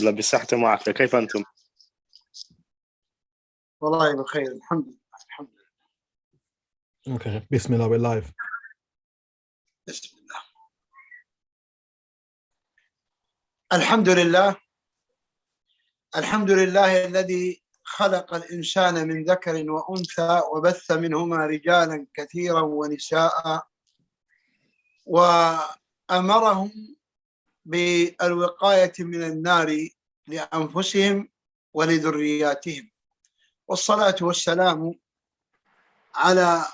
الله بالصحة والعافية. كيف أنتم؟ والله بخير الحمد لله. الحمد لله. Okay, Bismillah, we're live. بسم الله. الحمد لله. الحمد لله الذي خلق الإنسان من ذكر وأنثى وبث منهما رجالا كثيرا ونساء وأمرهم بالوقاية من النار لأنفسهم ولذرياتهم، والصلاة والسلام على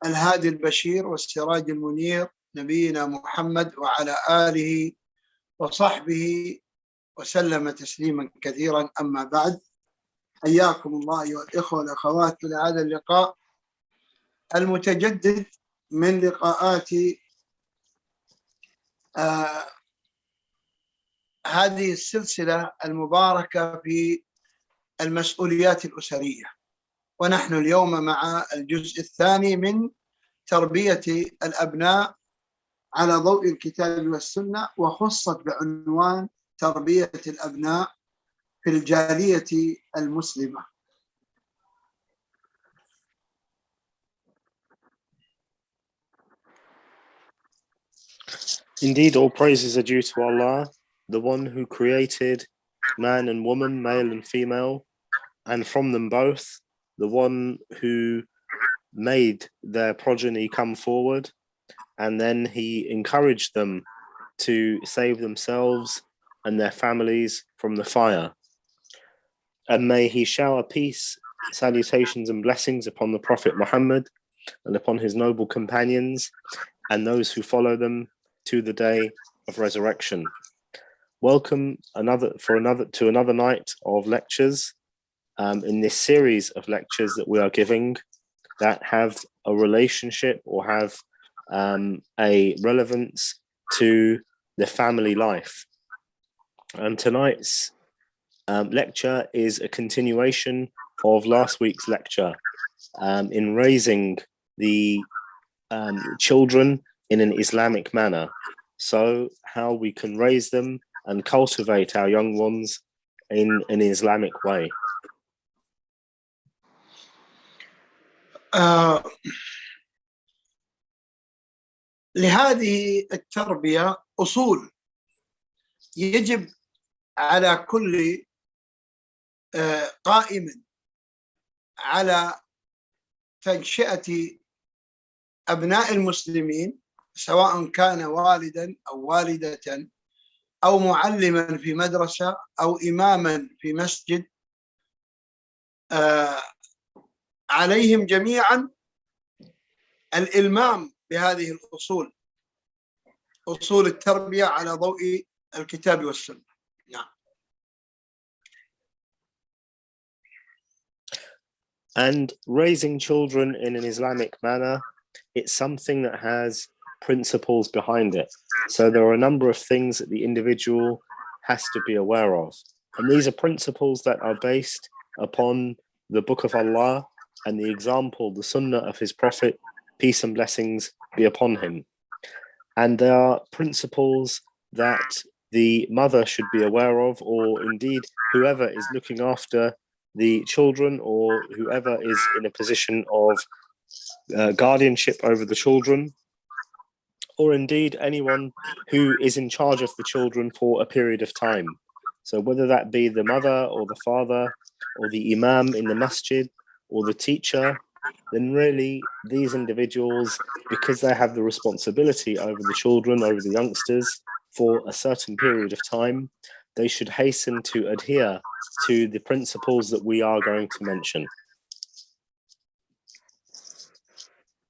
الهادي البشير والسراج المنير نبينا محمد وعلى آله وصحبه وسلم تسليما كثيرا. أما بعد، حياكم الله أيها الإخوة والأخوات لهذا اللقاء المتجدد من لقاءات هذه السلسلة المباركة في المسؤوليات الأسرية، ونحن اليوم مع الجزء الثاني من تربية الأبناء على ضوء الكتاب والسنة، وخصت بعنوان تربية الأبناء في الجالية المسلمة. Indeed, all praises are due to Allah, the one who created man and woman, male and female, and from them both, the one who made their progeny come forward, and then he encouraged them to save themselves and their families from the fire. And may he shower peace, salutations and blessings upon the Prophet Muhammad and upon his noble companions and those who follow them to the day of resurrection. Welcome to another night of lectures in this series of lectures that we are giving that have a relationship or have a relevance to the family life. And tonight's lecture is a continuation of last week's lecture in raising the children in an Islamic manner. So how we can raise them and cultivate our young ones in an Islamic way. لهذه التربية أصول يجب على كل قائم على تنشئة أبناء المسلمين، سواء كان والدا أو والدة أو معلما في مدرسة أو إماما في مسجد، عليهم جميعا الإلمام بهذه الأصول، أصول التربية على ضوء الكتاب والسنة. نعم. And raising children in an Islamic manner, it's something that has principles behind it. So there are a number of things that the individual has to be aware of. And these are principles that are based upon the Book of Allah and the example, the Sunnah of his Prophet, peace and blessings be upon him. And there are principles that the mother should be aware of, or indeed whoever is looking after the children or whoever is in a position of guardianship over the children, or indeed anyone who is in charge of the children for a period of time. So whether that be the mother or the father or the imam in the masjid or the teacher, then really these individuals, because they have the responsibility over the children, over the youngsters for a certain period of time, they should hasten to adhere to the principles that we are going to mention.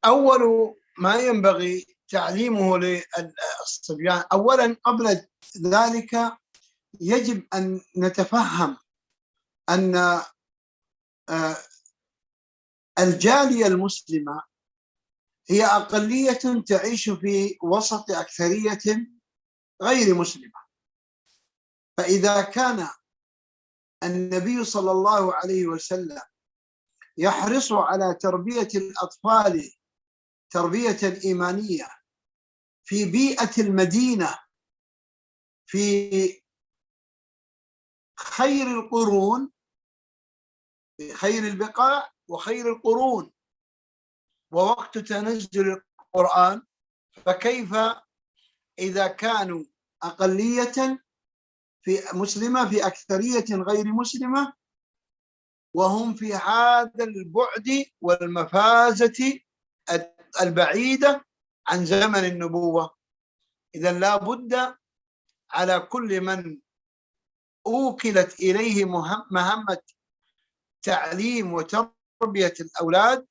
أول ما ينبغي تعليمه للصبيان، أولا قبل ذلك يجب أن نتفهم أن الجالية المسلمة هي أقلية تعيش في وسط أكثرية غير مسلمة. فإذا كان النبي صلى الله عليه وسلم يحرص على تربية الأطفال تربية إيمانية في بيئة المدينة، في خير القرون، خير البقاع وخير القرون، ووقت تنزل القرآن، فكيف إذا كانوا أقلية في مسلمة في أكثرية غير مسلمة، وهم في هذا البعد والمفازة البعيدة عن زمن النبوة. إذا لا بد على كل من أوكلت إليه مهمة تعليم وتربية الأولاد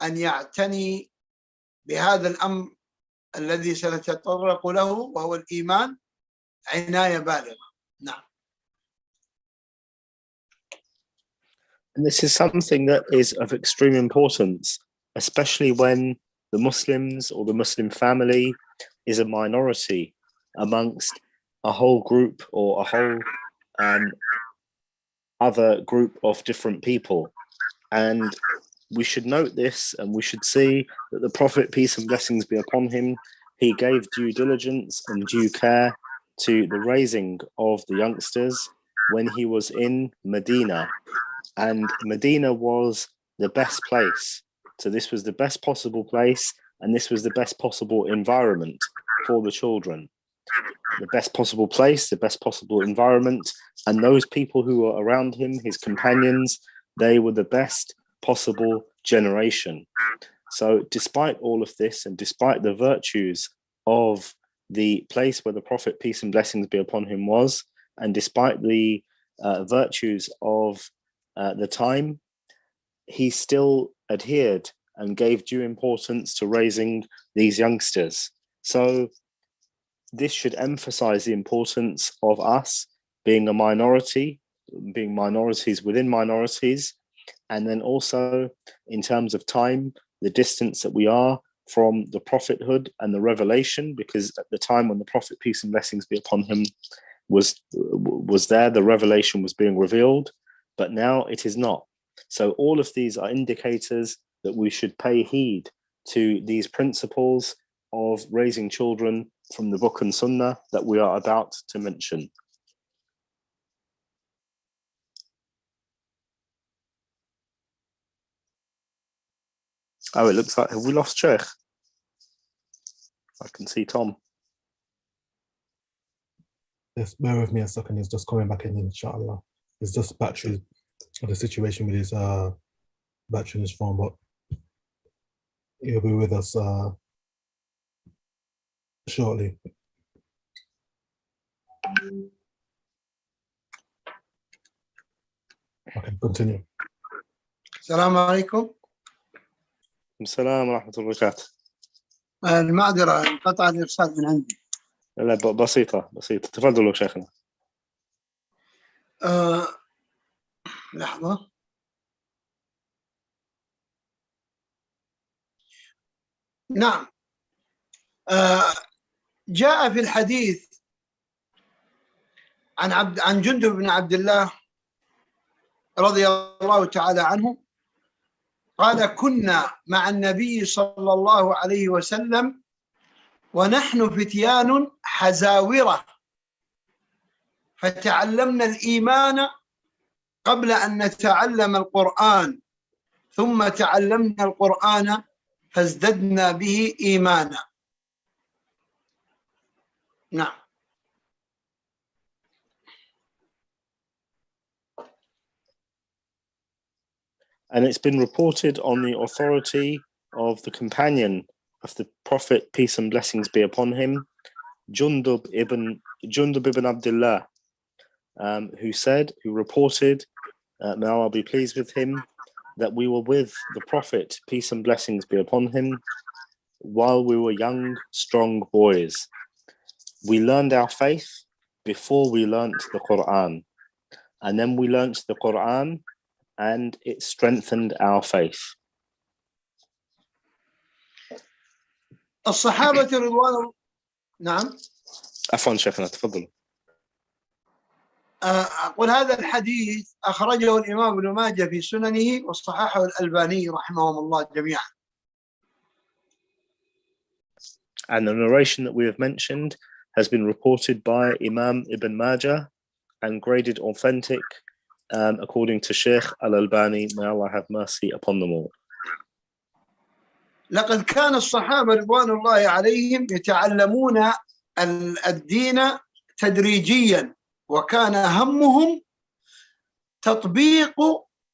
أن يعتني بهذا الأمر الذي سنتطرق له، وهو الإيمان، عناية بالغة. نعم. And this is something that is of extreme importance, especially when the Muslims or the Muslim family is a minority amongst a whole group or a whole other group of different people. And we should note this, and we should see that the Prophet, peace and blessings be upon him, he gave due diligence and due care to the raising of the youngsters when he was in Medina. And Medina was the best place. So this was the best possible place, and this was the best possible environment for the children. The best possible place, the best possible environment, and those people who were around him, his companions, they were the best possible generation. So despite all of this, and despite the virtues of the place where the Prophet, peace and blessings be upon him, was, and despite the virtues of the time, he still adhered and gave due importance to raising these youngsters. So this should emphasize the importance of us being a minority, being minorities within minorities, and then also in terms of time, the distance that we are from the prophethood and the revelation, because at the time when the Prophet, peace and blessings be upon him, was there, the revelation was being revealed, but now it is not. So all of these are indicators that we should pay heed to these principles of raising children from the book and sunnah that we are about to mention. Oh, it looks like, have we lost Sheikh? I can see Tom. Just bear with me a second, he's just coming back in, inshallah. It's just battery, the situation with his battery in his phone, but he'll be with us shortly. Okay, continue. السلام عليكم. السلام ورحمة الله وبركاته. المعذرة انقطع الإرسال من عندي. لا بسيطة تفضلوا شيخنا. لحظة. نعم. جاء في الحديث عن جندب بن عبد الله رضي الله تعالى عنه قال: كنا مع النبي صلى الله عليه وسلم ونحن فتيان حزاورة، فتعلمنا الإيمان قبل أن نتعلم القرآن، ثم تعلمنا القرآن فازددنا به إيمانا. نعم. And it's been reported on the authority of the companion of the Prophet, peace and blessings be upon him, Jundub ibn Abdullah, who reported, may Allah be pleased with him, that we were with the Prophet, peace and blessings be upon him, while we were young, strong boys. We learned our faith before we learnt the Quran, and then we learnt the Quran, and it strengthened our faith. الصحابة رضوان. نعم. عفوا شيخنا تفضل. أقول هذا الحديث أخرجه الإمام ابن ماجه في سننه وصححه الألباني رحمهم الله جميعا. And the narration that we have mentioned has been reported by Imam Ibn Majah and graded authentic according to Sheikh Al-Albani, may Allah have mercy upon them all. لقد كان الصحابة رضوان الله عليهم يتعلمون الدين تدريجيا، وكان همهم تطبيق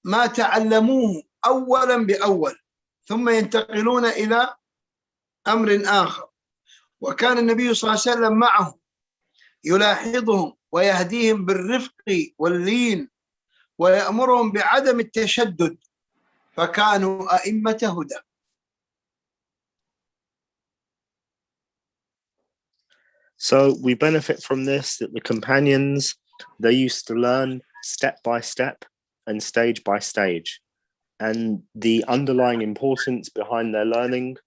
ما تعلموه أولا بأول، ثم ينتقلون إلى أمر آخر. وكان النبي صلى الله عليه وسلم معهم يلاحظهم ويهديهم بالرفق واللين ويأمرهم بعدم التشدد، فكانوا أئمة هدى. So we benefit from this, that the companions, they used to learn step by step and stage by stage. And the underlying importance behind their learning,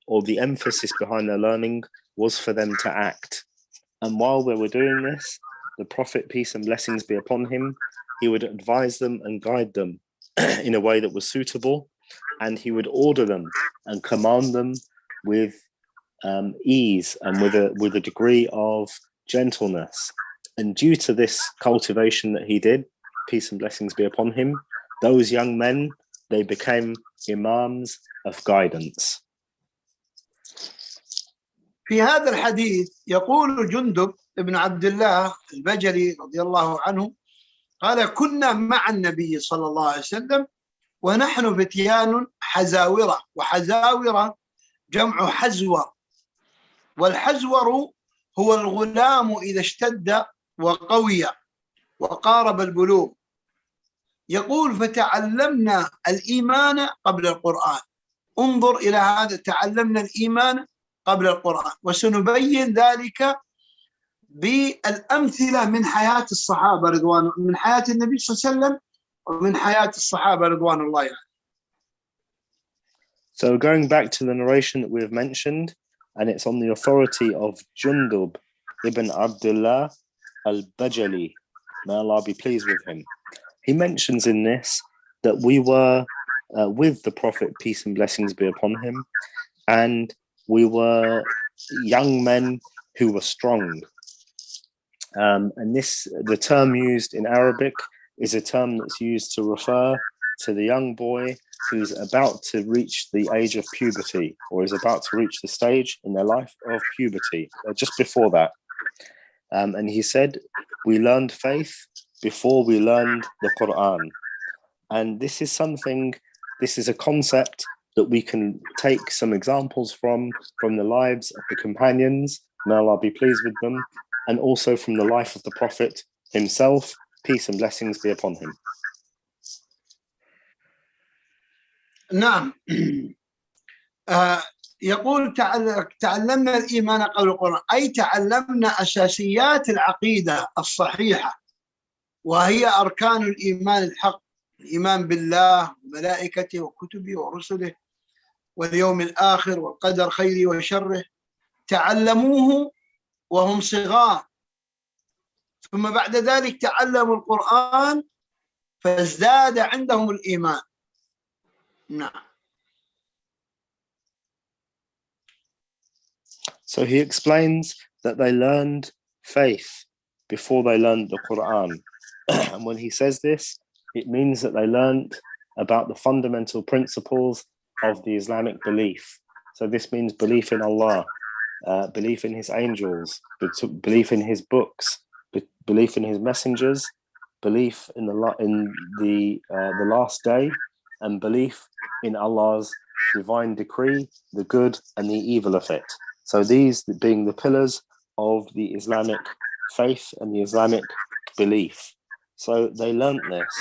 or the emphasis behind their learning, was for them to act. And while they were doing this, the Prophet, peace and blessings be upon him, he would advise them and guide them in a way that was suitable, and he would order them and command them with ease and with a degree of gentleness. And due to this cultivation that he did, peace and blessings be upon him, those young men, they became imams of guidance. في هذا الحديث يقول جندب ابن عبد الله البجلي رضي الله عنه قال: كنا مع النبي صلى الله عليه وسلم ونحن فتيان حزاورة، وحزاورة جمع حزور، والحزور هو الغلام إذا اشتد وقوي وقارب البلوغ. يقول: فتعلمنا الإيمان قبل القرآن. انظر إلى هذا، تعلمنا الإيمان قبل القرآن، وسنبين ذلك بالأمثلة من حياة الصحابة رضوان، من حياة النبي صلى الله عليه وسلم ومن حياة الصحابة رضوان الله عليهم. So going back to the narration that we have mentioned, and it's on the authority of Jundub ibn Abdullah al-Bajali, may Allah be pleased with him. He mentions in this that we were with the Prophet, peace and blessings be upon him, and we were young men who were strong. And this, the term used in Arabic, is a term that's used to refer to the young boy who's about to reach the age of puberty, or is about to reach the stage in their life of puberty, just before that. And he said, we learned faith before we learned the Quran. And this is something, this is a concept that we can take some examples from the lives of the companions, may Allah be pleased with them, and also from the life of the Prophet himself, peace and blessings be upon him. نعم. يقول تعلمنا الإيمان قبل القرآن، أي تعلمنا أساسيات العقيدة الصحيحة، وهي أركان الإيمان الحق، الإيمان بالله وملائكته وكتبه ورسله واليوم الآخر والقدر خيره وشره. تعلموه وهم صغار، ثم بعد ذلك تعلموا القرآن فازداد عندهم الإيمان. نعم. So he explains that they learned faith before they learned the Quran. And when he says this, it means that they learned about the fundamental principles of the Islamic belief. So this means belief in Allah, belief in his angels, belief in his books, belief in his messengers, belief in the last day, and belief in Allah's divine decree, the good and the evil of it. So these being the pillars of the Islamic faith and the Islamic belief. So they learnt this,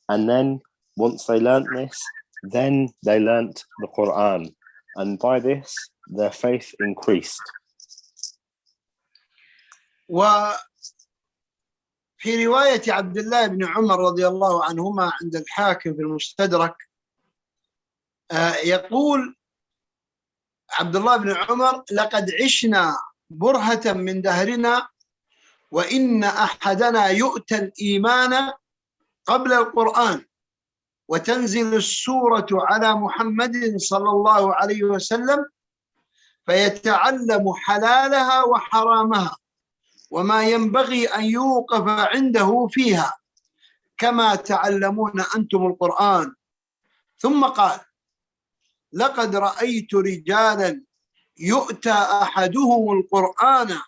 and then once they learnt this, then they learnt the Quran, and by this their faith increased. وفي رواية عبد الله بن عمر رضي الله عنهما عند الحاكم في المستدرك، يقول عبد الله بن عمر: لقد عشنا برهة من دهرنا وإن أحدنا يؤتى الإيمان قبل القرآن، وتنزل السورة على محمد صلى الله عليه وسلم فيتعلم حلالها وحرامها وما ينبغي أن يوقف عنده فيها كما تعلمون أنتم القرآن. ثم قال: لقد رأيت رجالا يؤتى أحدهم القرآن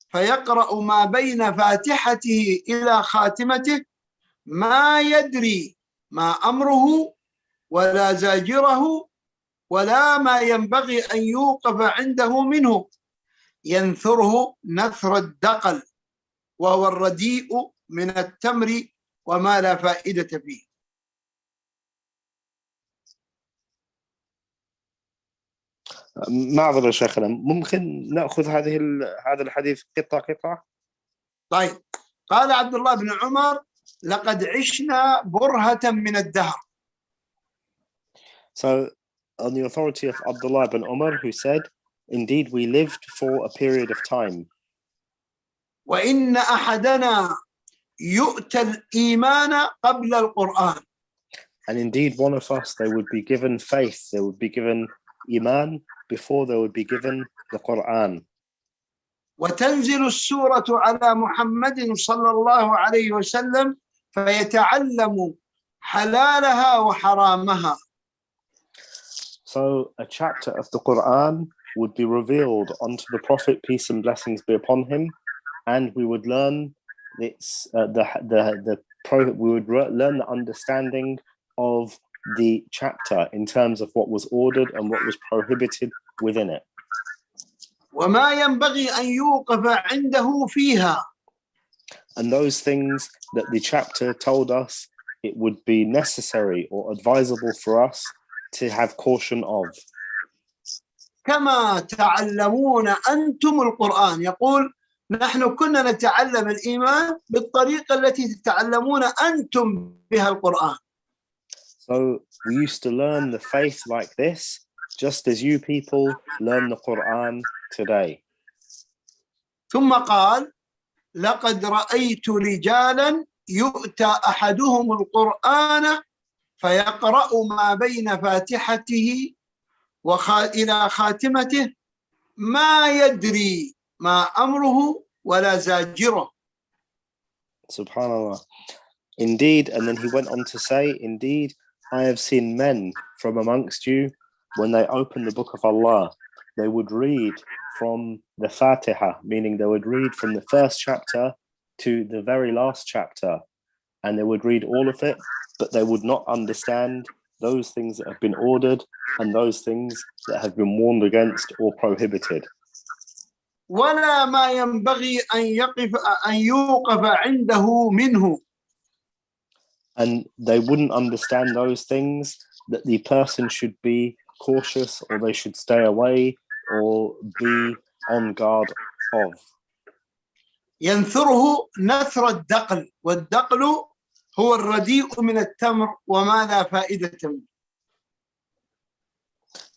فيقرأ ما بين فاتحته إلى خاتمته ما يدري ما أمره ولا زاجره ولا ما ينبغي أن يوقف عنده منه، ينثره نثر الدقل وهو الرديء من التمر وما لا فائدة فيه. معذرة شيخنا، ممكن نأخذ هذا الحديث قطعة؟ طيب، قال عبد الله بن عمر: لقد عشنا برهة من الدهر. So, on the authority of Abdullah ibn Umar, who said, indeed we lived for a period of time. وإن أحدنا يؤتى الإيمان قبل القرآن. And indeed one of us, they would be given faith, they would be given iman before they would be given the Quran. وتنزل السورة على محمد صلى الله عليه وسلم فيتعلم حلالها وحرامها. So a chapter of the Quran would be revealed unto the Prophet, peace and blessings be upon him, and we would learn we would learn the understanding of the chapter in terms of what was ordered and what was prohibited within it. وما ينبغي أن يوقف عنده فيها. And those things that the chapter told us it would be necessary or advisable for us to have caution of. كما تعلمون أنتم القرآن، يقول نحن كنا نتعلم الإيمان بالطريقة التي تتعلمون أنتم بها القرآن. So we used to learn the faith like this, just as you people learn the Quran today. ثم قال: لقد رأيت رجالا يؤتى أحدهم القرآن فيقرأ ما بين فاتحته إلى خاتمته ما يدري ما أمره ولا زاجره. Subhanallah. Indeed, and then he went on to say, indeed, I have seen men from amongst you, when they open the book of Allah, they would read from the Fatiha, meaning they would read from the first chapter to the very last chapter, and they would read all of it, but they would not understand those things that have been ordered and those things that have been warned against or prohibited. ولا ما ينبغي أن يوقف عنده منه. And they wouldn't understand those things that the person should be cautious or they should stay away or be on guard of. ينثره نثر الدقل، والدقل هو الرديء من التمر وما لا فائدة منه.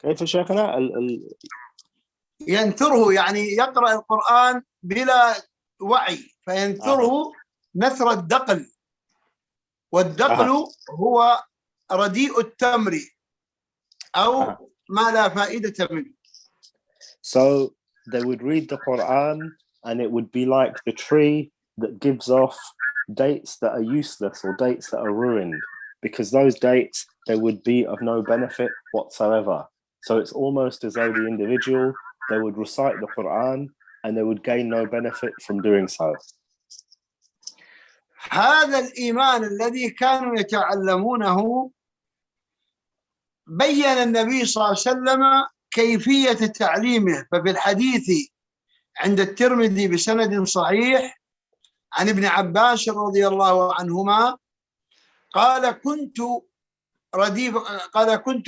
كيف شيخنا؟ ينثره يعني يقرأ القرآن بلا وعي، فينثره نثر الدقل، والدقل هو رديء التمر أو ما لا فائدة منه. So they would read the Quran and it would be like the tree that gives off dates that are useless or dates that are ruined, because those dates, they would be of no benefit whatsoever. So it's almost as though the individual, they would recite the Quran and they would gain no benefit from doing so. هذا الإيمان الذي كانوا يتعلمونه بين النبي صلى الله عليه وسلم كيفية تعليمه، ففي الحديث عند الترمذي بسند صحيح عن ابن عباس رضي الله عنهما قال كنت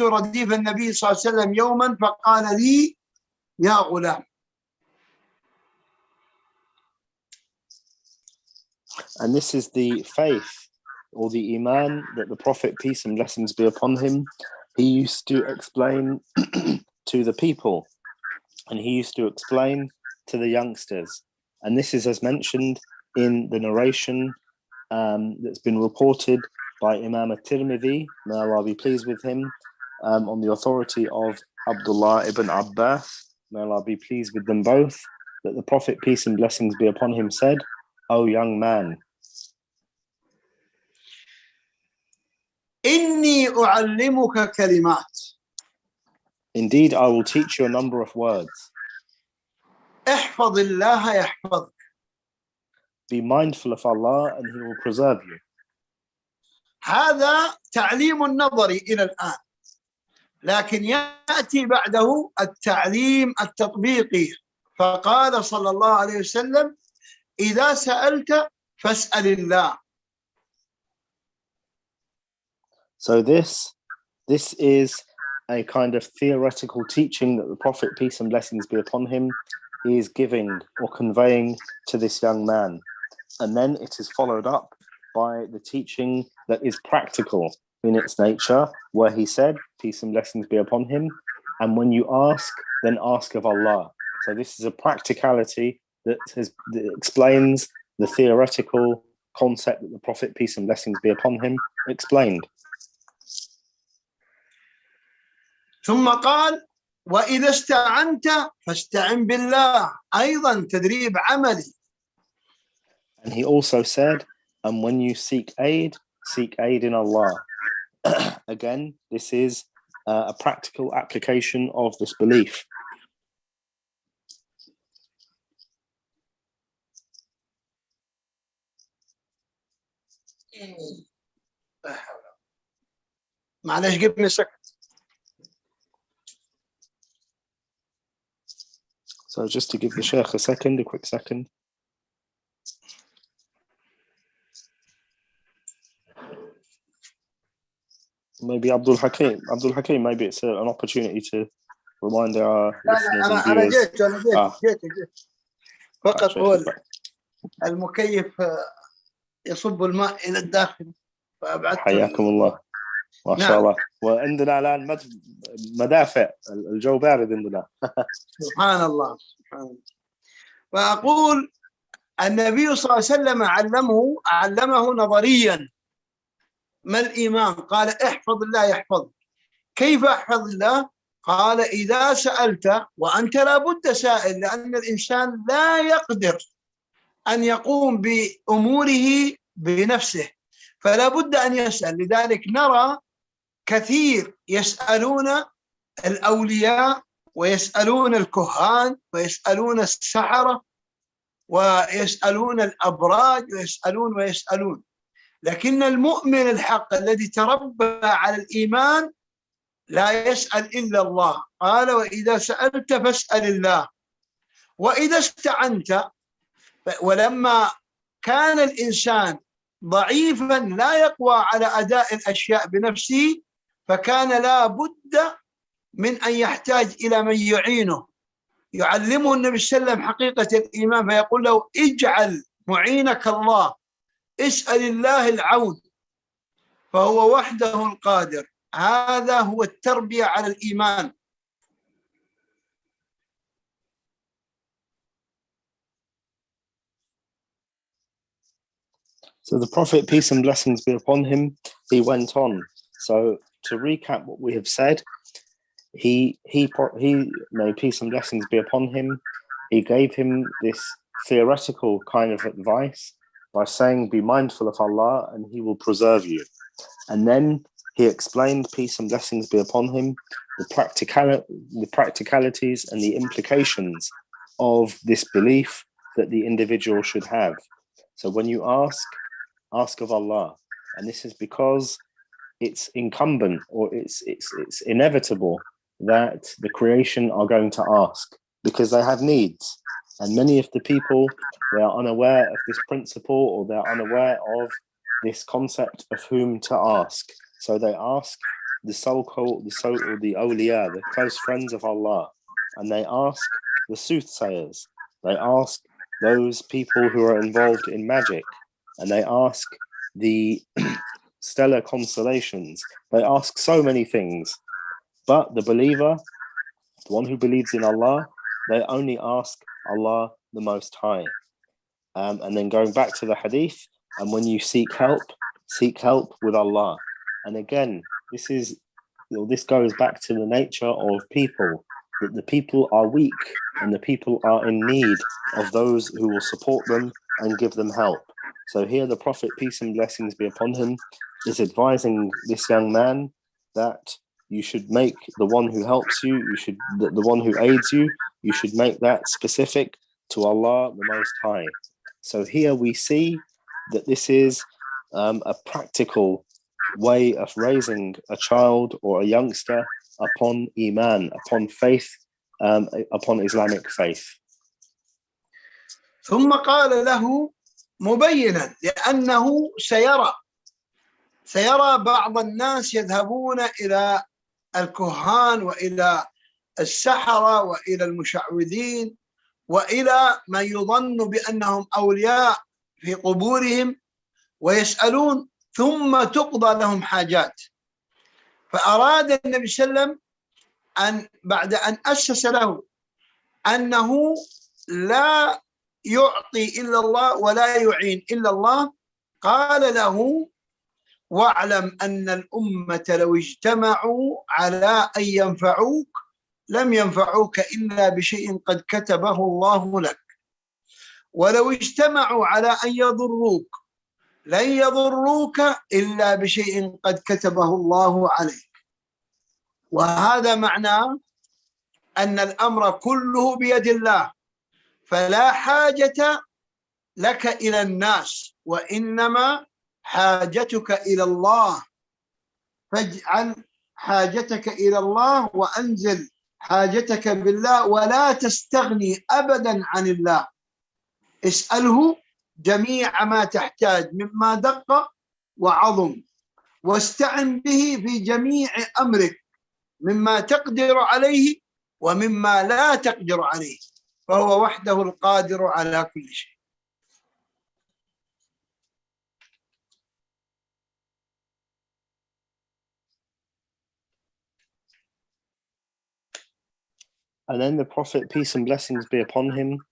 رديف النبي صلى الله عليه وسلم يوما فقال لي: يا غلام. And this is the faith or the iman that the Prophet, peace and blessings be upon him, he used to explain to the people, and he used to explain to the youngsters. And this is as mentioned in the narration that's been reported by Imam at-Tirmidhi, may Allah be pleased with him, on the authority of Abdullah ibn Abbas, may Allah be pleased with them both. that the Prophet, peace and blessings be upon him, said, "O young man, إني أعلمك كلمات indeed I will teach you a number of words. احفظ الله يحفظك. Be mindful of Allah and he will preserve you." هذا تعليم نظري إلى الآن، لكن يأتي بعده التعليم التطبيقي، فقال صلى الله عليه وسلم: إذا سألت فاسأل الله. So this is a kind of theoretical teaching that the Prophet, peace and blessings be upon him, is giving or conveying to this young man. And then it is followed up by the teaching that is practical in its nature, where he said, peace and blessings be upon him, and when you ask, then ask of Allah. So this is a practicality that explains the theoretical concept that the Prophet, peace and blessings be upon him, explained. ثم قال: وإذا استعنت فاستعن بالله، أيضا تدريب عملي. And he also said, and when you seek aid in Allah. Again, this is a practical application of this belief. معلش give me a second. So just to give the Sheikh a quick second. Maybe Abdul Hakim, maybe it's an opportunity to remind our listeners and viewers. أنا جيت فقط هو المكيف يصب الماء إلى الداخل فأبعدت. حياكم الله ما شاء الله. وعندنا الآن مدافع، الجو بارد عندنا. سبحان الله سبحان الله. وأقول النبي صلى الله عليه وسلم علمه نظريا ما الإيمان. قال: احفظ الله يحفظك. كيف أحفظ الله؟ قال: إذا سألت، وأنت لابد سائل، لأن الإنسان لا يقدر أن يقوم بأموره بنفسه، فلا بد أن يسأل. لذلك نرى كثير يسألون الأولياء ويسألون الكهان ويسألون السحرة ويسألون الأبراج ويسألون. لكن المؤمن الحق الذي تربى على الإيمان لا يسأل إلا الله. قال: وإذا سألت فاسأل الله. وإذا استعنت، ولما كان الإنسان ضعيفا لا يقوى على أداء الأشياء بنفسه، فكان لا بد من أن يحتاج إلى من يعينه. يعلمه النبي صلى الله عليه وسلم حقيقة الإيمان، فيقول له: اجعل معينك الله، اسأل الله العون، فهو وحده القادر. هذا هو التربية على الإيمان. So the Prophet, peace and blessings be upon him, he went on. So to recap what we have said, he may peace and blessings be upon him, he gave him this theoretical kind of advice by saying, be mindful of Allah and he will preserve you. And then he explained, peace and blessings be upon him, the practicalities and the implications of this belief that the individual should have. So when you ask of Allah, and this is because it's incumbent or it's inevitable that the creation are going to ask because they have needs. And many of the people, they are unaware of this principle, or they're unaware of this concept of whom to ask. So they ask the awliya, the close friends of Allah, and they ask the soothsayers, they ask those people who are involved in magic, and they ask the stellar constellations. They ask so many things. But the believer, the one who believes in Allah, they only ask Allah the Most High. And then going back to the hadith, and when you seek help with Allah. And again, this goes back to the nature of people. that the people are weak and the people are in need of those who will support them and give them help. So here the Prophet, peace and blessings be upon him, is advising this young man that you should make the one who helps you, the one who aids you, you should make that specific to Allah the Most High. So here we see that this is a practical way of raising a child or a youngster upon Iman, upon faith, upon Islamic faith. ثم قال له مبينا لأنه سيرى بعض الناس يذهبون إلى الكهان وإلى السحرة وإلى المشعوذين وإلى من يظن بأنهم أولياء في قبورهم ويسألون ثم تقضى لهم حاجات. فأراد النبي صلى الله عليه وسلم أن بعد أن أسس له أنه لا يعطي إلا الله ولا يعين إلا الله، قال له: واعلم أن الأمة لو اجتمعوا على أن ينفعوك لم ينفعوك إلا بشيء قد كتبه الله لك، ولو اجتمعوا على أن يضروك لن يضروك إلا بشيء قد كتبه الله عليك. وهذا معناه أن الأمر كله بيد الله، فلا حاجة لك إلى الناس وإنما حاجتك إلى الله. فاجعل حاجتك إلى الله وأنزل حاجتك بالله ولا تستغني أبدا عن الله. اسأله جميع ما تحتاج مما دق وعظم، واستعن به في جميع أمرك مما تقدر عليه ومما لا تقدر عليه، فهو وحده القادر على كل شيء. And then the Prophet, peace and blessings be upon him,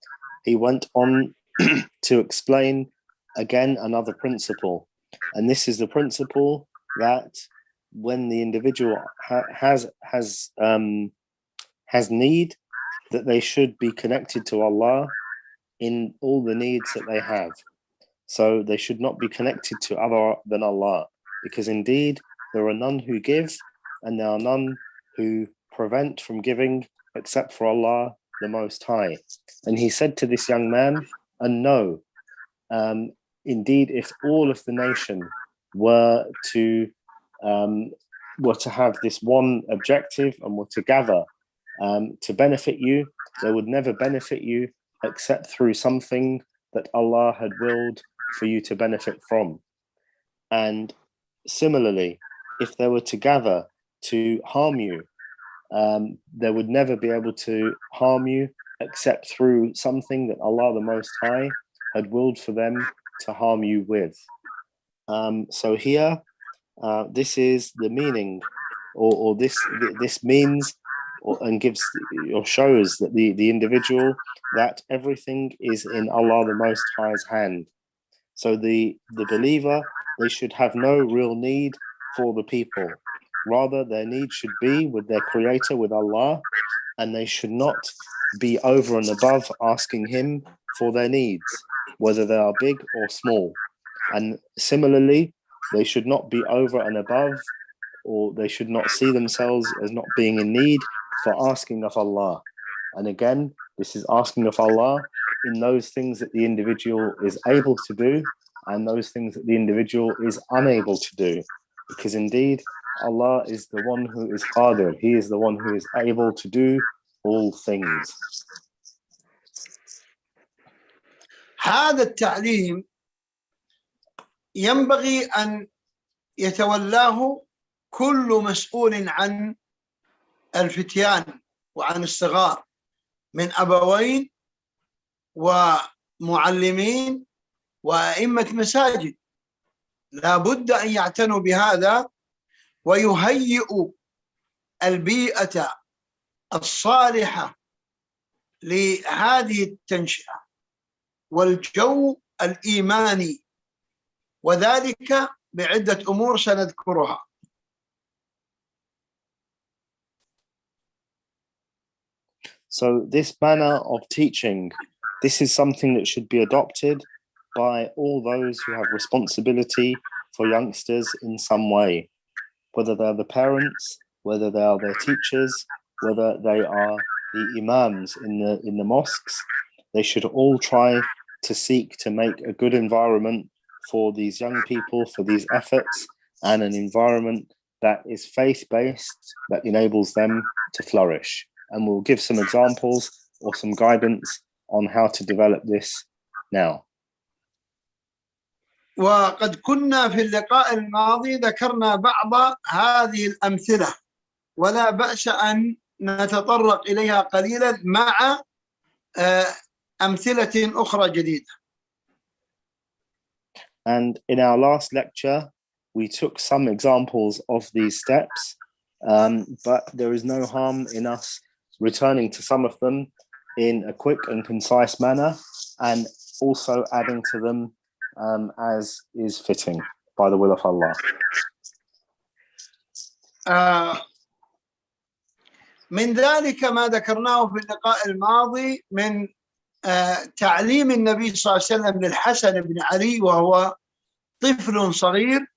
he went on to explain again another principle. And this is the principle that when the individual has need, that they should be connected to Allah in all the needs that they have. So they should not be connected to other than Allah, because indeed there are none who give and there are none who prevent from giving except for Allah the Most High. And he said to this young man, and no, indeed, if all of the nation were to have this one objective and were to gather to benefit you, they would never benefit you except through something that Allah had willed for you to benefit from. And similarly, if they were to gather to harm you, they would never be able to harm you except through something that Allah the Most High had willed for them to harm you with. So here, this is the meaning, or this means, and gives or shows that the individual, that everything is in Allah the Most High's hand. So the believer, they should have no real need for the people. Rather, their need should be with their Creator, with Allah, and they should not be over and above asking Him for their needs, whether they are big or small. And similarly, they should not be over and above, or they should not see themselves as not being in need for asking of Allah. And again, this is asking of Allah in those things that the individual is able to do and those things that the individual is unable to do. Because indeed, Allah is the one who is Qadir. He is the one who is able to do all things. هذا التعليم ينبغي أن يتولاه كل مسؤول عن الفتيان وعن الصغار من أبوين ومعلمين وأئمة مساجد. لا بد أن يعتنوا بهذا ويهيئوا البيئة الصالحة لهذه التنشئة والجو الإيماني، وذلك بعدة أمور سنذكرها. So this manner of teaching, this is something that should be adopted by all those who have responsibility for youngsters in some way, whether they are the parents, whether they are their teachers, whether they are the imams in the mosques. They should all try to seek to make a good environment for these young people, for these efforts, and an environment that is faith-based, that enables them to flourish. And we'll give some examples or some guidance on how to develop this now. وقد كنا في اللقاء الماضي ذكرنا بعض هذه الأمثلة ولا بأس أن نتطرق إليها قليلا مع أمثلة أخرى جديدة. And in our last lecture, we took some examples of these steps, but there is no harm in us returning to some of them in a quick and concise manner, and also adding to them as is fitting by the will of Allah. من ذلك ما ذكرناه في اللقاء الماضي من تعليم النبي صلى الله عليه وسلم للحسن بن علي وهو طفل صغير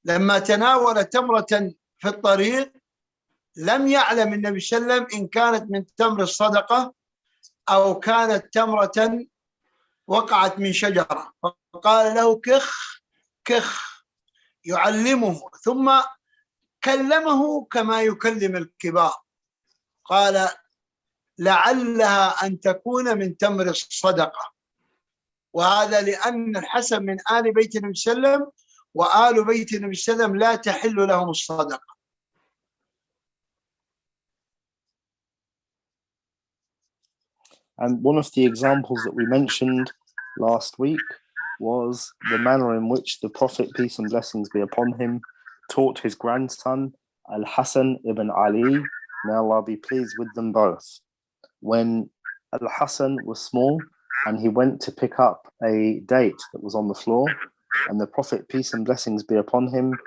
لما تناول تمرة في الطريق لم يعلم النبي صلى الله عليه وسلم إن كانت من تمر الصدقة أو كانت تمرة وقعت من شجرة، فقال له كخ كخ يعلمه، ثم كلمه كما يكلم الكبار، قال لعلها أن تكون من تمر الصدقة. وهذا لأن الحسن من آل بيت النبي صلى الله عليه وسلم، وآل بيت النبي صلى الله عليه وسلم لا تحل لهم الصدقة. And one of the examples that we mentioned last week was the manner in which the Prophet, peace and blessings be upon him, taught his grandson, Al-Hasan ibn Ali, may Allah be pleased with them both. When Al-Hasan was small and he went to pick up a date that was on the floor, and the Prophet, peace and blessings be upon him,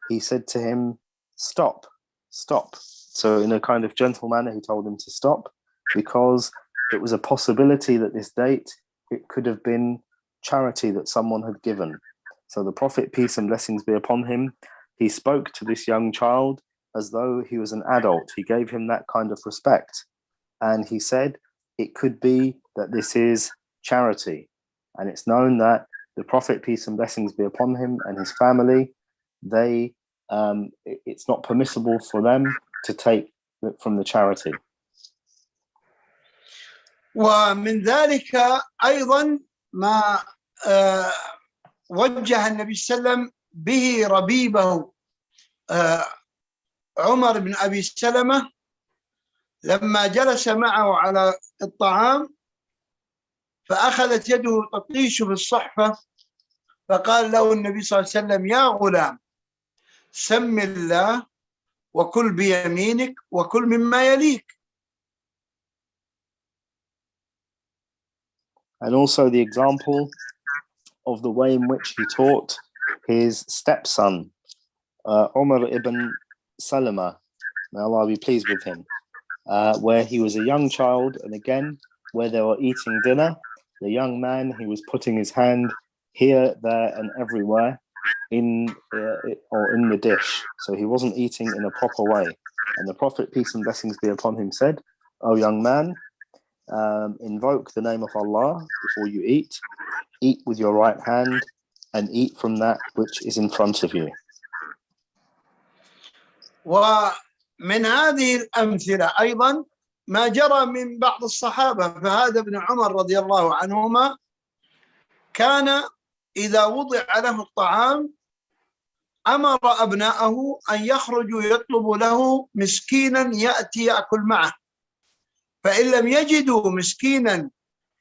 he said to him, stop, stop. So in a kind of gentle manner, he told him to stop, because it was a possibility that this date, it could have been charity that someone had given. So the Prophet, peace and blessings be upon him, he spoke to this young child as though he was an adult. He gave him that kind of respect. And he said, it could be that this is charity. And it's known that the Prophet, peace and blessings be upon him, and his family, it's not permissible for them to take from the charity. ومن ذلك أيضا ما وجه النبي صلى الله عليه وسلم به ربيبه عمر بن أبي سلمة لما جلس معه على الطعام فأخذت يده تطيش في الصحفة، فقال له النبي صلى الله عليه وسلم يا غلام سم الله وكل بيمينك وكل مما يليك. And also the example of the way in which he taught his stepson, Umar ibn Salama, may Allah be pleased with him, where he was a young child, and again, where they were eating dinner, the young man, he was putting his hand here, there, and everywhere in the dish. So he wasn't eating in a proper way. And the Prophet, peace and blessings be upon him, said, "O young man, invoke the name of Allah before you eat with your right hand, and eat from that which is in front of you." ومن هذه الأمثلة أيضا ما جرى من بعض الصحابة، فهذا ابن عمر رضي الله عنهما كان إذا وضع له الطعام أمر أبناءه أن يخرجوا يطلب له مسكينا يأتي يأكل معه، فإن لم يجدوا مسكينا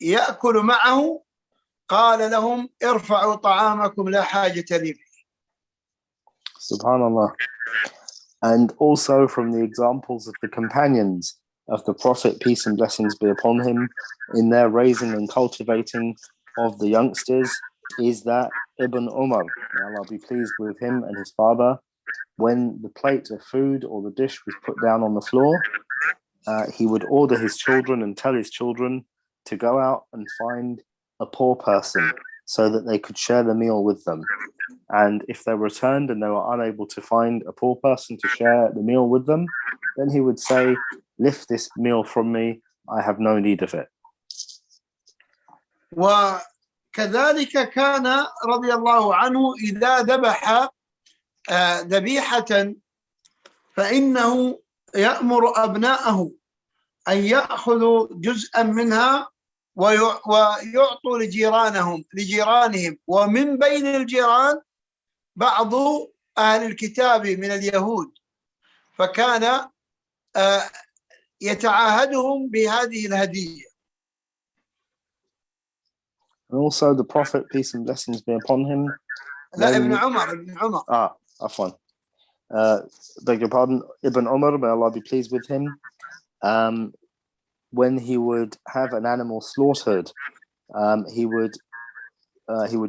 يأكل معه قال لهم ارفعوا طعامكم لا حاجة لي فيه. Subhanallah. And also from the examples of the companions of the Prophet, peace and blessings be upon him, in their raising and cultivating of the youngsters, is that Ibn Umar, may Allah be pleased with him and his father, when the plate of food or the dish was put down on the floor, he would order his children and tell his children to go out and find a poor person so that they could share the meal with them. And if they returned and they were unable to find a poor person to share the meal with them, then he would say, lift this meal from me, I have no need of it. وكذلك كان رضي الله عنه إذا ذبح ذبيحة فإنه يأمر أبناءه أن يأخذوا جزءا منها ويعطوا لجيرانهم ومن بين الجيران بعض أهل الكتاب من اليهود، فكان يتعاهدهم بهذه الهدية. And also the Prophet, peace and blessings be upon him. لا ابن عمر. Afwan. Beg your pardon, Ibn Umar, may Allah be pleased with him. When he would have an animal slaughtered, he would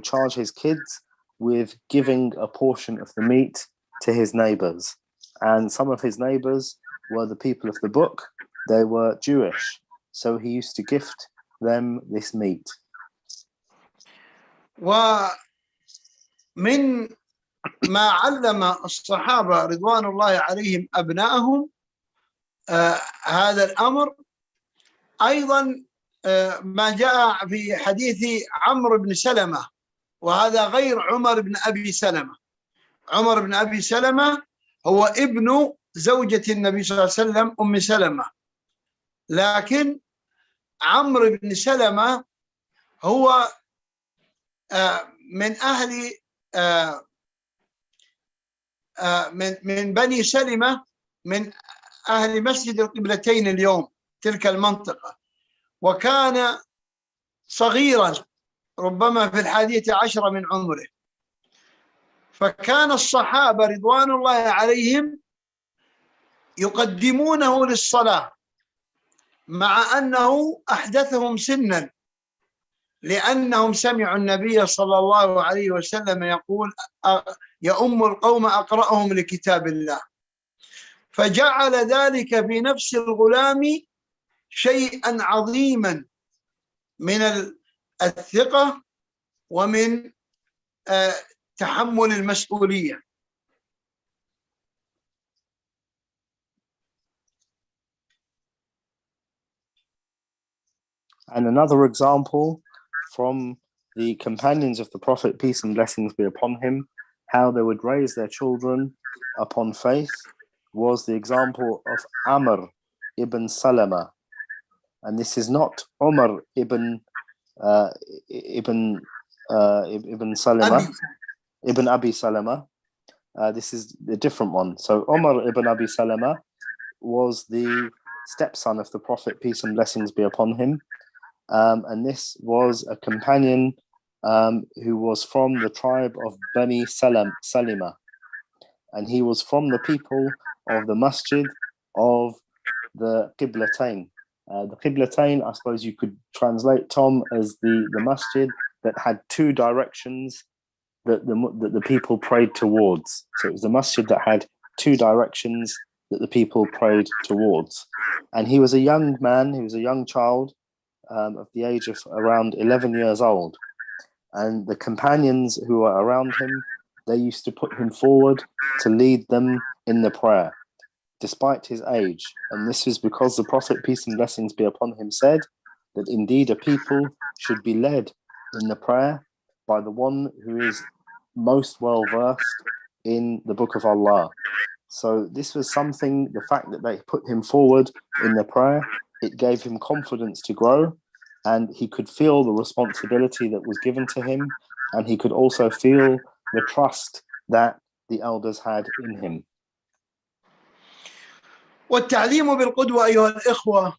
charge his kids with giving a portion of the meat to his neighbors. And some of his neighbors were the people of the book. They were Jewish. So he used to gift them this meat. ومن ما علم الصحابة رضوان الله عليهم أبنائهم هذا الأمر أيضا ما جاء في حديث عمرو بن سلمة، وهذا غير عمر بن أبي سلمة. عمر بن أبي سلمة هو ابن زوجة النبي صلى الله عليه وسلم أم سلمة، لكن عمرو بن سلمة هو من أهل من بني سلمة، من أهل مسجد القبلتين اليوم تلك المنطقة، وكان صغيرا ربما في 11 من عمره. فكان الصحابة رضوان الله عليهم يقدمونه للصلاة مع أنه أحدثهم سنا، لأنهم سمعوا النبي صلى الله عليه وسلم يقول يؤم القوم أقرأهم لكتاب الله، فجعل ذلك في نفس الغلام شيئا عظيما من الثقة ومن تحمل المسؤولية. And another example from the companions of the Prophet, peace and blessings be upon him, how they would raise their children upon faith, was the example of Amr ibn Salama. And this is not Umar ibn Salama, ibn Abi Salama. This is a different one. So Umar ibn Abi Salama was the stepson of the Prophet, peace and blessings be upon him. And this was a companion who was from the tribe of Bani Salima. And he was from the people of the masjid of the Qiblatain. The Qiblatain, I suppose you could translate, Tom, as the masjid that had two directions that the people prayed towards. So it was the masjid that had two directions that the people prayed towards. And he was a young man, he was a young child of the age of around 11 years old. And the companions who were around him, they used to put him forward to lead them in the prayer, despite his age. And this was because the Prophet, peace and blessings be upon him, said that indeed a people should be led in the prayer by the one who is most well versed in the book of Allah. So this was something, the fact that they put him forward in the prayer, it gave him confidence to grow, and he could feel the responsibility that was given to him, and he could also feel the trust that the elders had in him. والتعليم بالقدوة أيها الإخوة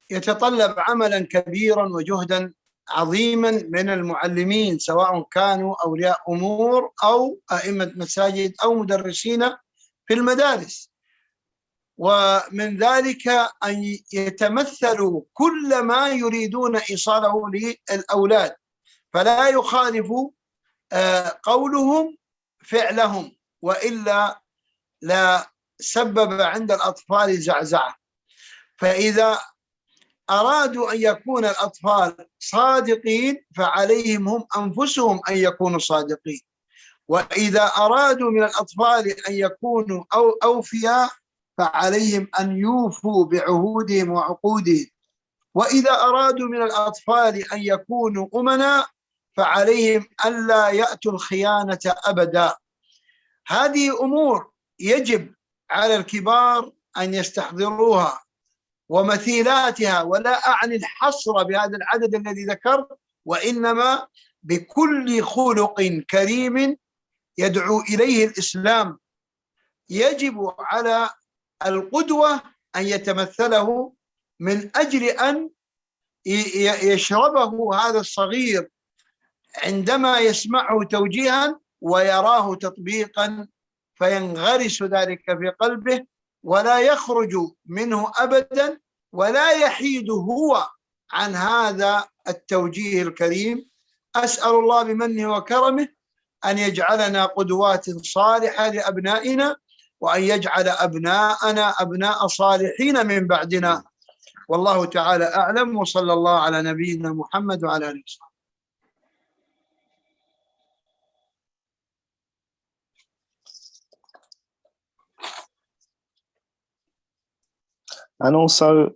يتطلب عملا كبيرا وجهدا عظيما من المعلمين، سواء كانوا أولياء أمور أو أئمة مساجد أو مدرسين في المدارس. ومن ذلك أن يتمثلوا كل ما يريدون إيصاله للأولاد، فلا يخالف قولهم فعلهم، وإلا لا سبب عند الأطفال زعزعة. فإذا أرادوا أن يكون الأطفال صادقين فعليهم هم أنفسهم أن يكونوا صادقين، وإذا أرادوا من الأطفال أن يكونوا أوفياء فعليهم أن يوفوا بعهودهم وعقودهم، وإذا أرادوا من الأطفال أن يكونوا أمنا فعليهم ألا يأتوا الخيانة أبدا. هذه أمور يجب على الكبار أن يستحضروها ومثيلاتها، ولا أعني الحصر بهذا العدد الذي ذكرت، وإنما بكل خلق كريم يدعو إليه الإسلام يجب على القدوة أن يتمثله من أجل أن يشربه هذا الصغير عندما يسمعه توجيها ويراه تطبيقا، فينغرس ذلك في قلبه ولا يخرج منه أبدا، ولا يحيد هو عن هذا التوجيه الكريم. أسأل الله بمنه وكرمه أن يجعلنا قدوات صالحة لأبنائنا، وأن يجعل أبناءنا أبناء صالحين من بعدنا. والله تعالى أعلم، وصلى الله على نبينا محمد وعلى آله وصحبه. And also,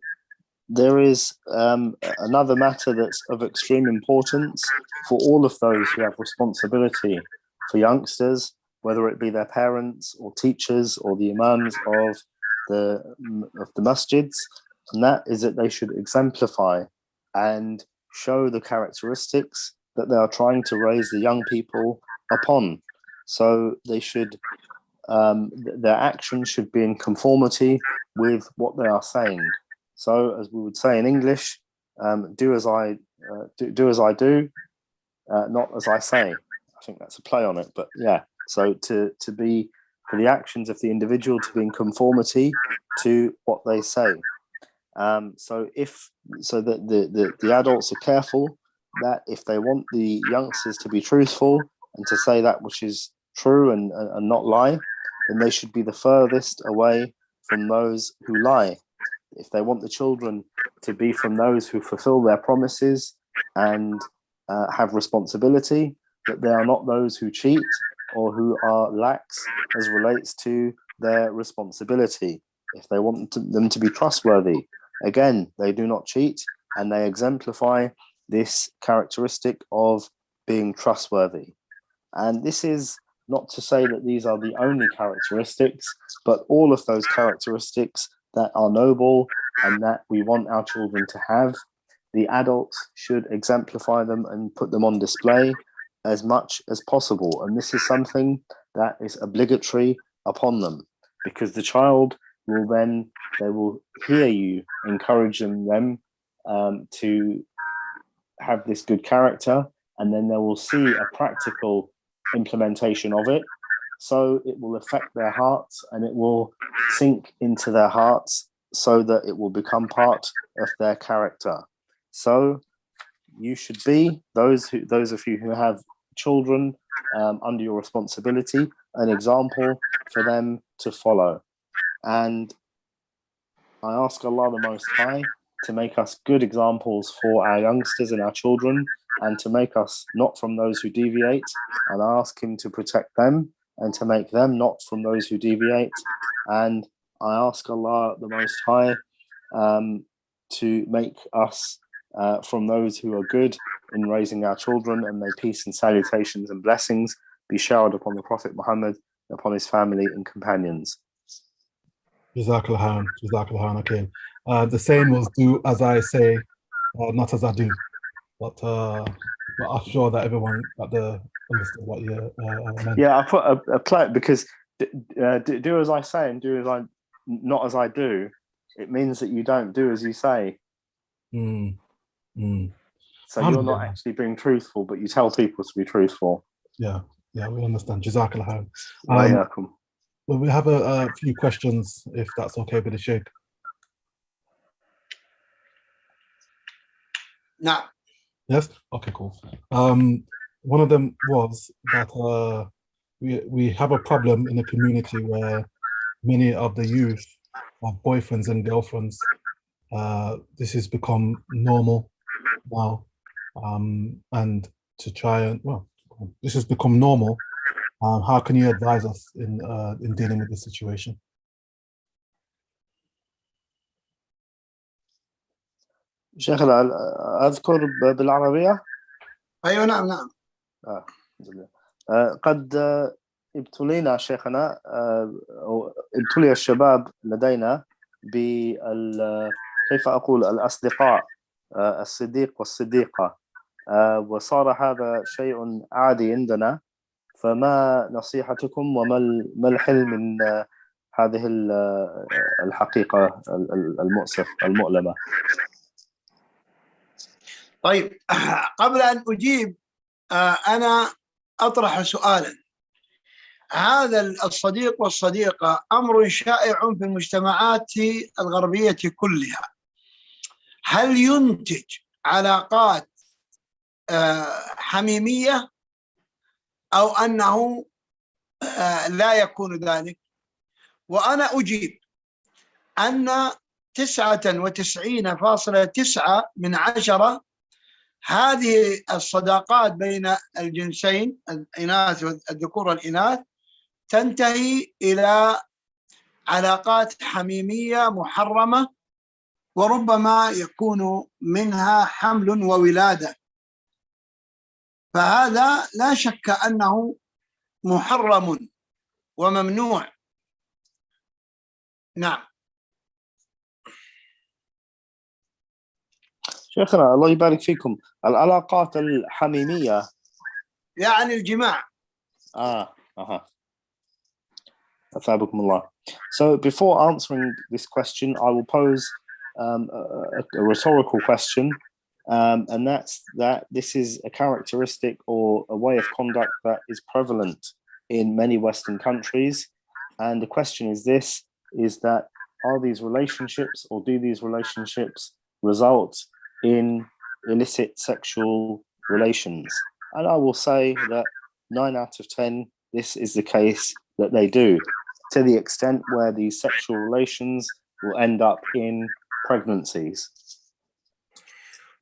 there is another matter that's of extreme importance for all of those who have responsibility for youngsters, whether it be their parents or teachers or the imams of the masjids, and that is that they should exemplify and show the characteristics that they are trying to raise the young people upon. So they should, their actions should be in conformity with what they are saying. So, as we would say in English, do as I do, not as I say. I think that's a play on it, but yeah. So to be, for the actions of the individual to be in conformity to what they say. So that the adults are careful that if they want the youngsters to be truthful and to say that which is true and not lie, then they should be the furthest away from those who lie. If they want the children to be from those who fulfill their promises and have responsibility, that they are not those who cheat or who are lax as relates to their responsibility. If they want them to be trustworthy, again, they do not cheat and they exemplify this characteristic of being trustworthy. And this is not to say that these are the only characteristics, but all of those characteristics that are noble and that we want our children to have, the adults should exemplify them and put them on display as much as possible. And this is something that is obligatory upon them, because the child will then, they will hear you encouraging them to have this good character, and then they will see a practical implementation of it. So it will affect their hearts and it will sink into their hearts so that it will become part of their character. So you should be, those of you who have children under your responsibility, an example for them to follow. And I ask Allah the Most High to make us good examples for our youngsters and our children, and to make us not from those who deviate, and I ask Him to protect them and to make them not from those who deviate. And I ask Allah the Most High to make us from those who are good in raising our children, and may peace and salutations and blessings be showered upon the Prophet Muhammad, upon his family and companions. Jazakallah khair, okay. The saying was, do as I say, not as I do. But I'm sure that everyone understood what you meant. Yeah, I put a play because do as I say and do as I, not as I do. It means that you don't do as you say. So you're not actually being truthful, but you tell people to be truthful. Yeah, we understand. Jazakallah khair. Well, we have a few questions, if that's okay with the Sheikh. No. Yes? Okay, cool. One of them was that we have a problem in the community where many of the youth have boyfriends and girlfriends, this has become normal now, and to try and this has become normal. How can you advise us in dealing with this situation? شيخ أذكر بالعربية. أيوة نعم نعم. قد ابتلينا شيخنا، ابتلي الشباب لدينا كيف أقول الأصدقاء، الصديق والصديقة، وصار هذا شيء عادي عندنا. فما نصيحتكم وما الحل من هذه الحقيقة المؤلمة؟ طيب، قبل أن أجيب أنا أطرح سؤالا. هذا الصديق والصديقة أمر شائع في المجتمعات الغربية كلها. هل ينتج علاقات حميمية أو أنه لا يكون ذلك؟ وأنا أجيب أن 99.9% هذه الصداقات بين الجنسين الإناث والذكور والإناث تنتهي إلى علاقات حميمية محرمة، وربما يكون منها حمل وولادة. فهذا لا شك أنه محرم وممنوع. نعم شيخنا الله يبارك فيكم، العلاقات الحميمية يعني الجماع. أثابكم الله. So before answering this question, I will pose a rhetorical question, and that's that this is a characteristic or a way of conduct that is prevalent in many Western countries. And the question is this, is that are these relationships, or do these relationships result in illicit sexual relations? And I will say that 9 out of 10, this is the case that they do, to the extent where these sexual relations will end up in pregnancies.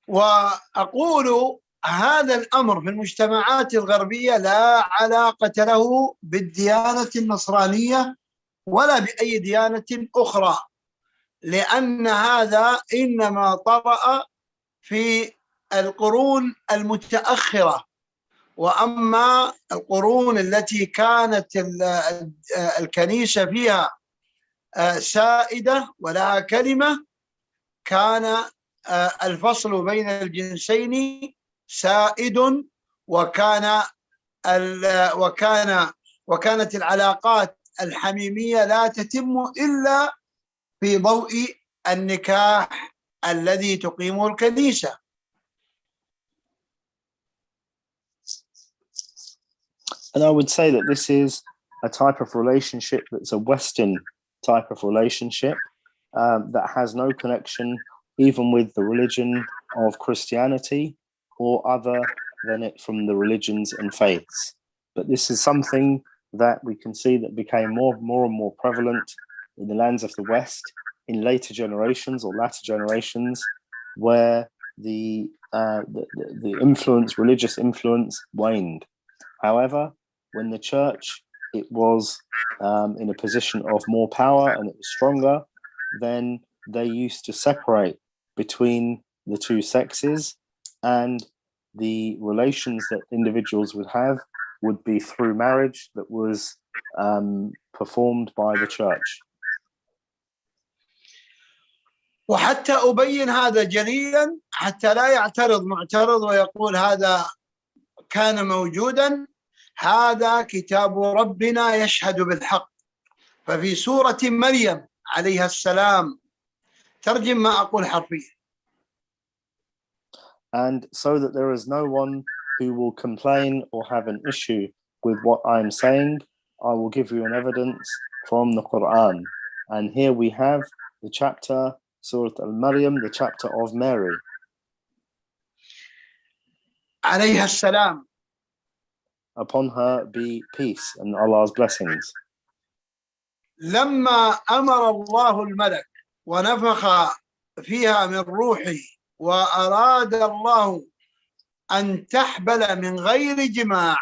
وأقول هذا الأمر في المجتمعات الغربية لا علاقة له بالديانة النصرانية ولا بأي ديانة أخرى، لأن هذا إنما طرأ في القرون المتأخرة. وأما القرون التي كانت الكنيسة فيها سائدة ولها كلمة، كان الفصل بين الجنسين سائد، وكانت العلاقات الحميمية لا تتم إلا في ضوء النكاح الذي تقيمه الكنيسة. And I would say that this is a type of relationship that's a Western type of relationship that has no connection even with the religion of Christianity or other than it from the religions and faiths. But this is something that we can see that became more and more prevalent in the lands of the West in later generations or latter generations, where the influence, religious influence, waned. However, when the church, it was in a position of more power and it was stronger, then they used to separate between the two sexes, and the relations that individuals would have would be through marriage that was performed by the church. وحتى أبين هذا جليلا حتى لا يعترض معترض ويقول هذا كان موجودا، هذا كتاب ربنا يشهد بالحق. ففي سورة مريم عليها السلام، ترجم ما أقول حرفيا. And so that there is no one who will complain or have an issue with what I'm saying, I will give you an evidence from the Quran. And here we have the chapter, Surah Al-Maryam, the chapter of Mary. عليها السلام. Upon her be peace and Allah's blessings. لما أمر الله الملك ونفخ فيها من روحه وأراد الله أن تحبل من غير جماع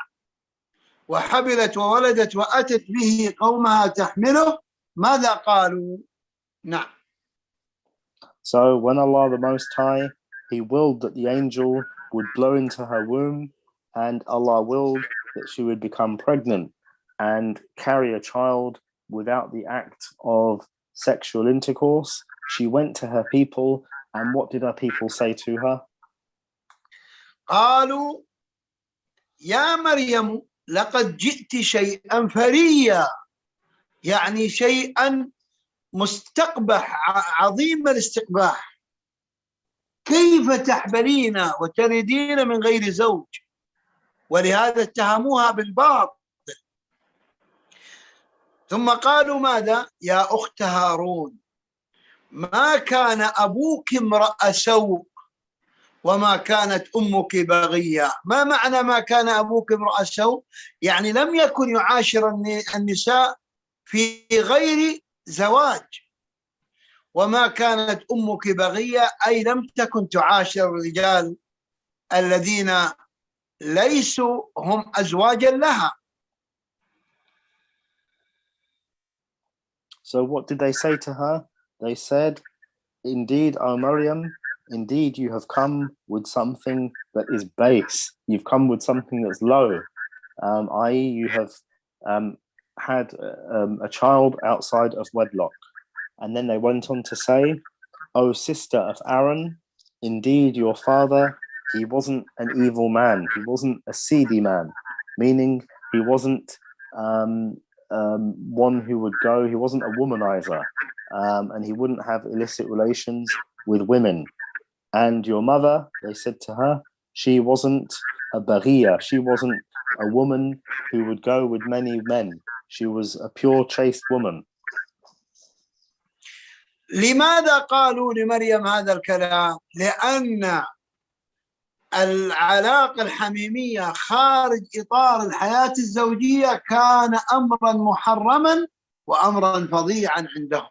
وحبلت وولدت وأتت به قومها تحمله ماذا قالوا؟ نعم. So when Allah the Most High, He willed that the angel would blow into her womb, and Allah willed that she would become pregnant and carry a child without the act of sexual intercourse. She went to her people, and what did her people say to her? قالوا يا مريم لقد جئت شيئا فريا، يعني شيئا مستقبح عظيم الاستقباح، كيف تحبلين وتلدين من غير زوج؟ ولهذا اتهموها بالباطل. ثم قالوا ماذا؟ يا أخت هارون ما كان أبوك امرأ سوء وما كانت أمك بغية. ما معنى ما كان أبوك امرأ سوء؟ يعني لم يكن يعاشر النساء في غير زواج. وما كانت أمك بغية أي لم تكن تعاشر الرجال الذين ليسوا هم أزواجا لها. So what did they say to her? They said, indeed, O Maryam, indeed you have come with something that is base. You've come with something that's low, i.e. you have had a child outside of wedlock. And then they went on to say, O sister of Aaron, indeed your father, he wasn't an evil man. He wasn't a seedy man, meaning he wasn't one who would go, he wasn't a womanizer, and he wouldn't have illicit relations with women. And your mother, they said to her, she wasn't a baghiya, she wasn't a woman who would go with many men. She was a pure chaste woman. لماذا قالوا لمريم هذا الكلام؟ لأن العلاقة الحميمية خارج إطار الحياة الزوجية كان أمرا محرما وأمرا فظيعا عندهم.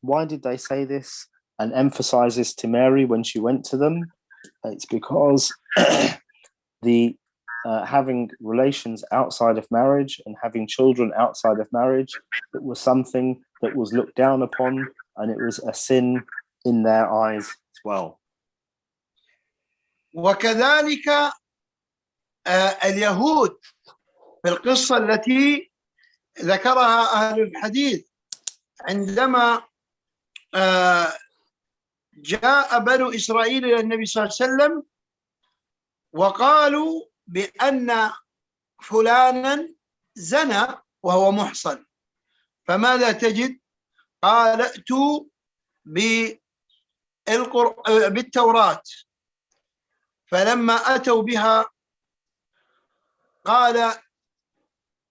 Why did they say this and emphasize this to Mary when she went to them? It's because the having relations outside of marriage and having children outside of marriage, it was something that was looked down upon, and it was a sin in their eyes as well. وكذلك اليهود في القصة التي ذكرها أهل الحديث عندما جاء بنو إسرائيل إلى النبي صلى الله عليه وسلم وقالوا بأن فلانا زنى وهو محصن، فماذا تجد؟ قال ائتوا بالتوراة، فلما أتوا بها قال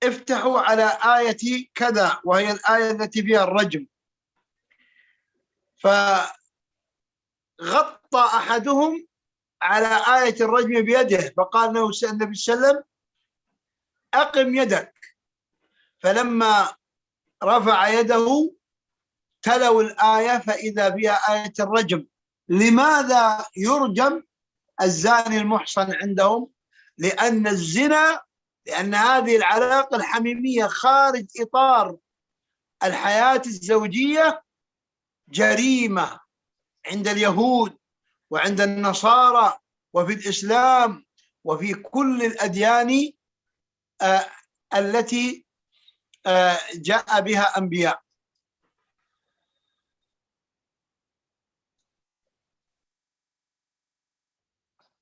افتحوا على آية كذا وهي الآية التي فيها الرجم، فغطى أحدهم على آية الرجم بيده فقال له النبي صلى الله عليه وسلم أقم يدك، فلما رفع يده تلوا الآية فإذا بها آية الرجم. لماذا يرجم الزاني المحصن عندهم؟ لأن الزنا، لأن هذه العلاقة الحميمية خارج إطار الحياة الزوجية جريمة عند اليهود وعند النصارى وفي الإسلام وفي كل الأديان التي جاء بها أنبياء.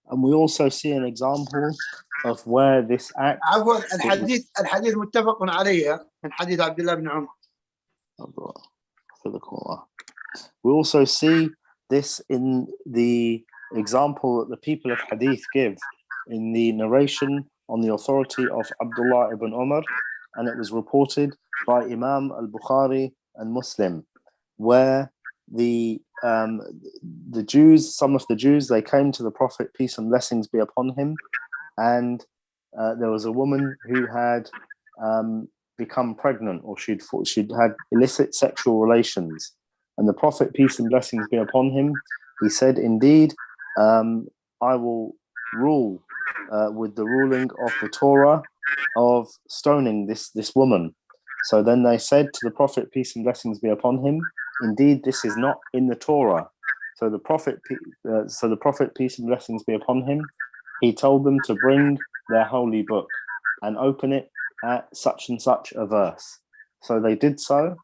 And we also see an example of where this act. عفوا الحديث متفق عليه من حديث عبد الله بن عمر. We also see this in the example that the people of Hadith give in the narration on the authority of Abdullah ibn Umar, and it was reported by Imam al-Bukhari and Muslim, where the Jews, some of the Jews, they came to the Prophet, peace and blessings be upon him, and there was a woman who had become pregnant, or she'd had illicit sexual relations, And the Prophet, peace and blessings be upon him, he said, indeed, I will rule with the ruling of the Torah of stoning this woman. So then they said to the Prophet, peace and blessings be upon him, indeed, this is not in the Torah. So the Prophet, peace and blessings be upon him, he told them to bring their holy book and open it at such and such a verse. So they did so,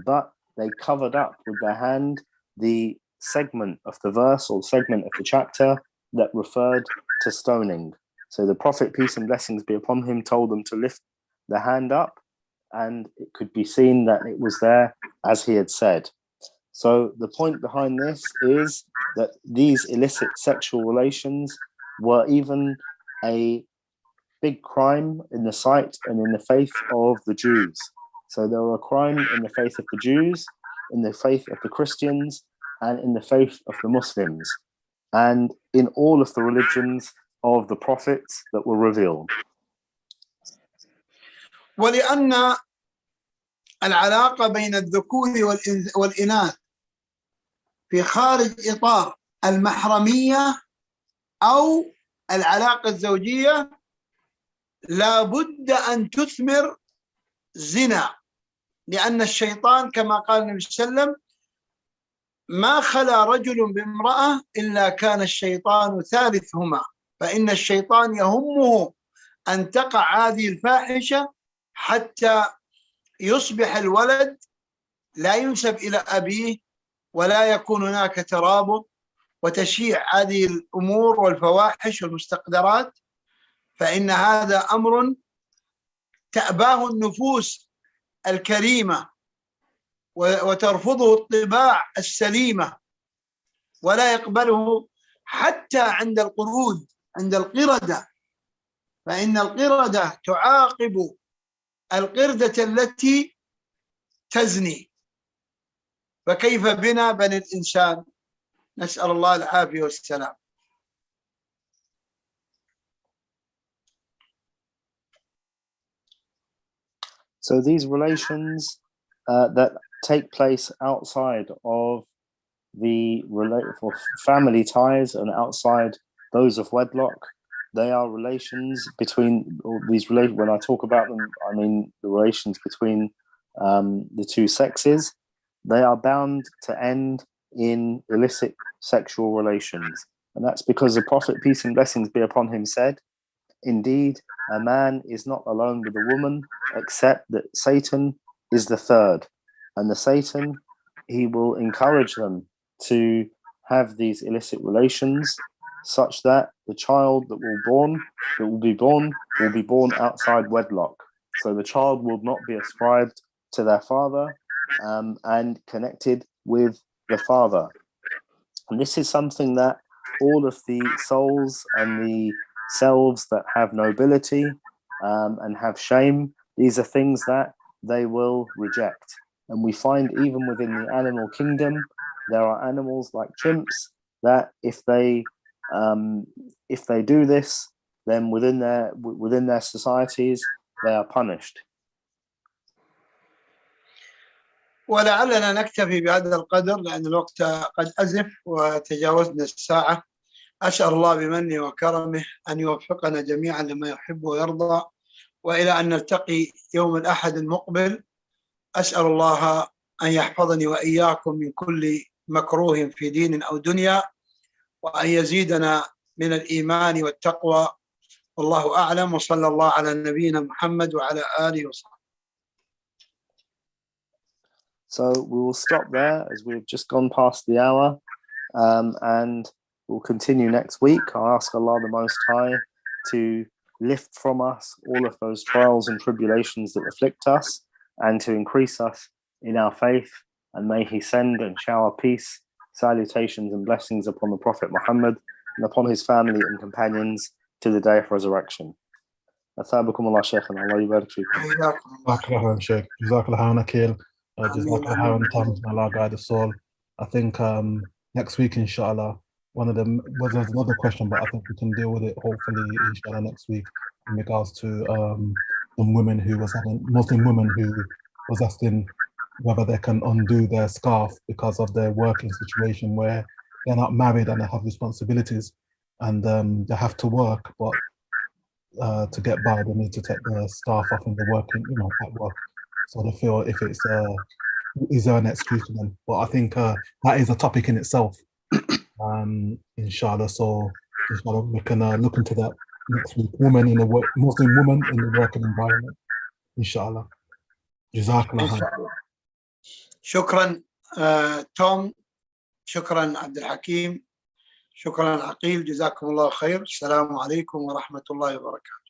but they covered up with their hand the segment of the verse or segment of the chapter that referred to stoning. So the Prophet, peace and blessings be upon him, told them to lift the hand up, and it could be seen that it was there as he had said. So the point behind this is that these illicit sexual relations were even a big crime in the sight and in the faith of the Jews. So they were a crime in the faith of the Jews, in the faith of the Christians, and in the faith of the Muslims, and in all of the religions of the prophets that were revealed. ولأن العلاقة بين الذكور والإناث في خارج إطار المحرمية أو العلاقة الزوجية لا بد أن تثمر زنا، لأن الشيطان كما قال النبي صلى الله عليه وسلم ما خلا رجل بامرأة إلا كان الشيطان ثالثهما، فإن الشيطان يهمه أن تقع هذه الفاحشة حتى يصبح الولد لا ينسب إلى أبيه ولا يكون هناك ترابط وتشيع هذه الأمور والفواحش والمستقدرات، فإن هذا أمر تأباه النفوس الكريمة وترفضه الطباع السليمة ولا يقبله حتى عند القرود، عند القردة، فإن القردة تعاقب القردة التي تزني، فكيف بنا بني الإنسان؟ نسأل الله العافية والسلام. So these relations that take place outside of the family ties and outside those of wedlock, they are relations between these relations. When I talk about them, I mean the relations between the two sexes. They are bound to end in illicit sexual relations, and that's because the Prophet, peace and blessings be upon him, said, indeed, a man is not alone with a woman except that Satan is the third, and the Satan, he will encourage them to have these illicit relations such that the child that will be born outside wedlock. So the child will not be ascribed to their father and connected with the father. And this is something that all of the souls and the selves that have nobility and have shame, these are things that they will reject. And we find even within the animal kingdom, there are animals like chimps that if they do this, then within their societies they are punished. ولعلنا نكتفي بهذا القدر لأن الوقت قد أزف وتجاوزنا الساعة. أسأل الله بمنه وكرمه أن يوفقنا جميعا لما يحب ويرضى، وإلى أن نلتقي يوم الأحد المقبل. أسأل الله أن يحفظني وإياكم من كل مكروه في دين أو دنيا، وأن يزيدنا من الإيمان والتقوى، والله أعلم، وصلى الله على نبينا محمد وعلى آله وصحبه. So we will stop there as we've just gone past the hour, and we'll continue next week. I ask Allah the Most High to lift from us all of those trials and tribulations that afflict us, and to increase us in our faith, and may He send and shower peace, salutations and blessings upon the Prophet Muhammad and upon his family and companions to the day of resurrection. أثابكم الله شيخنا, الله يبارك فيكم. جزاك الله خيرا شيخ. جزاك الله خيرا Akil. جزاك الله خيرا Tom. May Allah guide us all. I think next week inshallah, there's another question, but I think we can deal with it hopefully inshallah next week in regards to some women Muslim women who was asking whether they can undo their scarf because of their working situation where they're not married and they have responsibilities and they have to work, but to get by, they need to take the scarf off in the working, at work. So they feel if it's, is there an excuse for them? But I think that is a topic in itself, inshallah. So inshallah, we can look into that next week. Muslim women in the working environment, inshallah. Jazakallah khair. شكرا توم، شكرا عبد الحكيم، شكرا عقيل، جزاكم الله خير. السلام عليكم ورحمة الله وبركاته.